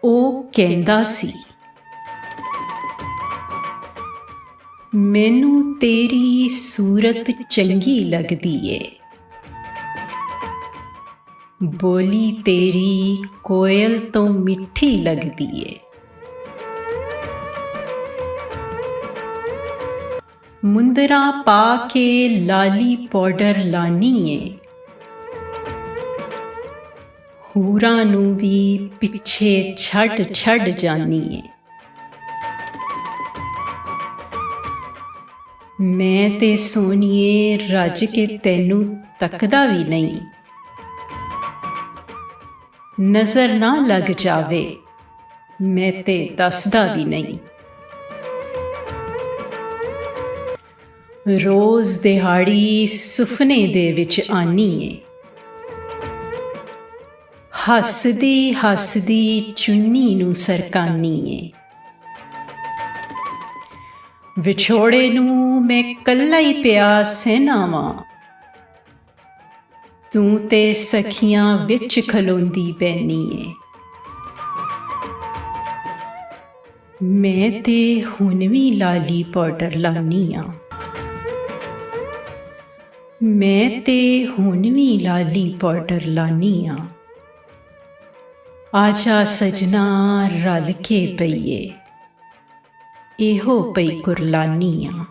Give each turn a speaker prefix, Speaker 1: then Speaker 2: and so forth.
Speaker 1: ਉਹ ਕਹਿੰਦਾ ਸੀ, ਮੈਨੂੰ ਤੇਰੀ ਸੂਰਤ ਚੰਗੀ ਲੱਗਦੀ ਏ, ਬੋਲੀ ਤੇਰੀ ਕੋਇਲ ਤੋਂ ਮਿੱਠੀ ਲੱਗਦੀ ਏ। ਮੁੰਦਰਾਂ ਪਾ ਕੇ ਲਾਲੀ ਪਾਊਡਰ ਲਾਨੀ ਏ, ਹੂਰਾਂ ਨੂੰ ਵੀ ਪਿੱਛੇ ਛੱਡ ਜਾਨੀ ਏ। ਮੈਂ ਤੇ ਸੋਹਣੀਏ ਰੱਜ ਕੇ ਤੈਨੂੰ ਤੱਕਦਾ ਵੀ ਨਹੀਂ, ਨਜ਼ਰ ਨਾ ਲੱਗ ਜਾਵੇ ਮੈਂ ਤੇ ਦੱਸਦਾ ਵੀ ਨਹੀਂ। ਰੋਜ਼ ਦਿਹਾੜੀ ਸੁਪਨੇ ਦੇ ਵਿੱਚ ਆਨੀ ਏ, ਹੱਸਦੀ ਚੁੰਨੀ ਨੂੰ ਸਰਕਾਨੀ ਏ। ਵਿਛੋੜੇ ਨੂੰ ਮੈਂ ਕੱਲਾ ਹੀ ਪਿਆ ਸਹਿਣਾ ਵਾਂ, ਤੂੰ ਤੇ ਸਖੀਆਂ ਵਿੱਚ ਖਲੋਂਦੀ ਪੈਨੀ ਏ। ਮੈਂ ਤੇ ਹੁਣ ਵੀ ਲਾਲੀ ਪਾਊਡਰ ਲਾਨੀ ਆਂ, ਮੈਂ ਤੇ ਹੁਣ ਵੀ ਲਾਲੀ ਪਾਊਡਰ ਲਾਨੀ ਆਂ। ਆਜਾ ਸਜਣਾ ਰਲ ਕੇ ਪਈਏ, ਇਹੋ ਪਈ ਕੁਰਲਾਨੀ ਆਂ।